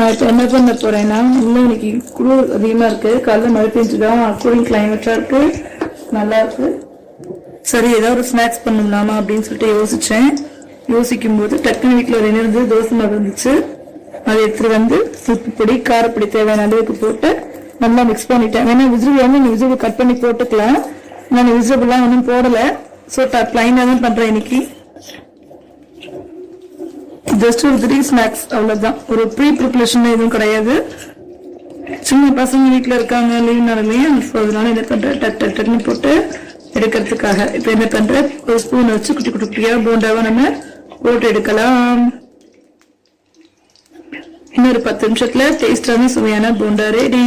நான் இப்போ என்ன பண்ண போறேன்னா, இன்னும் இன்னைக்கு குளிர் அதிகமா இருக்கு. காலைல மழை பெஞ்சுதான், கூலிங் கிளைமேட்டா இருக்கு, நல்லா இருக்கு. சரி, ஏதாவது ஒரு ஸ்நாக்ஸ் பண்ணலாமா அப்படின்னு சொல்லிட்டு யோசிச்சேன். யோசிக்கும் போது டக்குனு வீட்டில் ஒரு இருந்து தோசை மாவு இருந்துச்சு. அதை எடுத்துட்டு வந்து உப்பு பொடி, காரப்பொடி தேவையான அளவுக்கு போட்டு நல்லா மிக்ஸ் பண்ணிட்டேன். வேணா விசில் வந்து நீ விசில் கட் பண்ணி போட்டுக்கலாம். நான் விசிபிள்லாம் ஒன்றும் போடலை. ஸோ பிளைனாக தான் பண்றேன் இன்னைக்கு. ஜஸ்ட் ஒரு 3 ஸ்நாக்ஸ், அவ்வளவுதான். ஒரு ப்ரீ ப்ரிப்பரேஷன் எதுவும் கிடையாது. சின்ன பசங்க வீட்டுல இருக்காங்க, லீவ் நாளையே. அதனால என்ன பண்றேன், டக்குன்னு போட்டு எடுக்கிறதுக்காக இப்ப என்ன பண்றேன், ஒரு ஸ்பூன் வச்சு குட்டி குட்டி குட்டியா போண்டாவை நம்ம போட்டு எடுக்கலாம். இன்னொரு 10 நிமிஷத்துல டேஸ்டான சுவையான போண்டா ரெடி.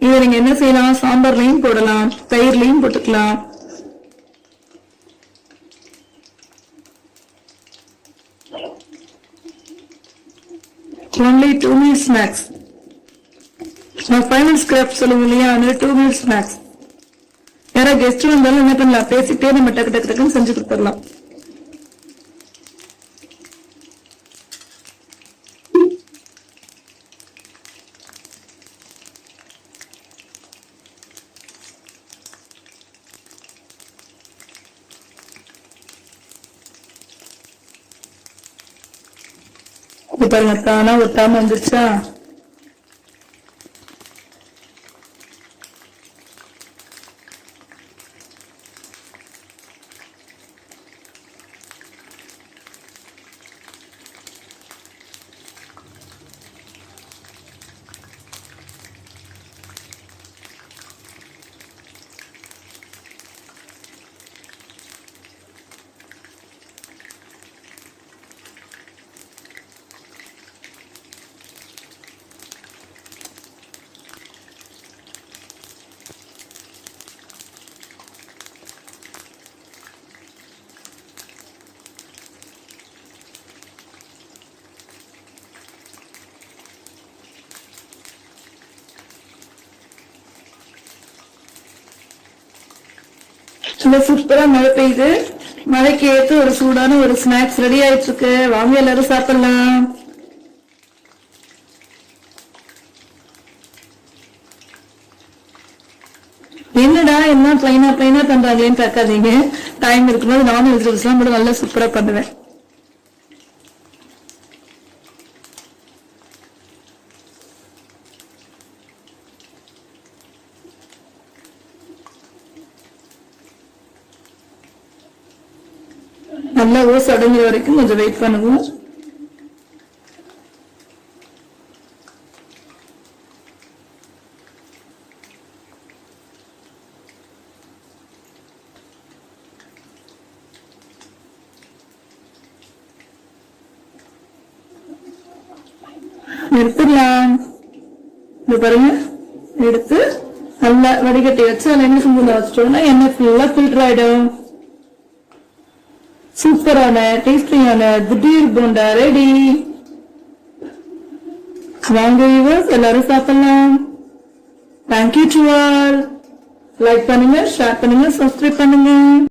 இதை நீங்க என்ன செய்யலாம், சாம்பார்லயும் போடலாம், தயிர்லயும் போட்டுக்கலாம். only 2 minutes snacks. நான் ஃபைனல் ஸ்கிராப் சொல்லுங்க இல்லையா, 2 minutes snacks. யாரா கெஸ்ட் வந்தாலும் என்ன பண்ணலாம், பேசிட்டே நம்ம டக்கு டக்கு டக்குன்னு செஞ்சு கொடுத்துடலாம். பாருங்க, தானா ஒட்டாம வந்துருச்சா. சூப்பரா மழை பெய்யுது. மழைக்கு ஏற்ற ஒரு சூடான ஒரு ஸ்நாக்ஸ் ரெடி ஆயிட்டு இருக்கு. வாங்க எல்லாரும் சாப்பிடலாம். என்னடா என்ன பிளைனா பண்றாங்களேன்னு பார்க்காதீங்க. டைம் இருக்கும்போது நானும் வெஜிடபிள்ஸ் எல்லாம் கூட நல்லா சூப்பரா பண்ணுவேன். நல்லா ஓஸ் அடங்குற வரைக்கும் கொஞ்சம் வெயிட் பண்ணுவோம். எடுத்துடலாம். இது பாருங்க, எடுத்து நல்லா வடிகட்டி வச்சு அதில் என்ன செஞ்சு வச்சுட்டோம்னா எண்ணெய் ஃபுல்லா ஃபில்டர் ஆயிடும். சூப்பரான டேஸ்டியான திடீர் போண்டா ரெடி. வாங்க வியூவர்ஸ், எல்லாரும் சாப்பிடலாம். Thank you to all. லைக் பண்ணுங்க, ஷேர் பண்ணுங்க, சப்ஸ்கிரைப் பண்ணுங்க.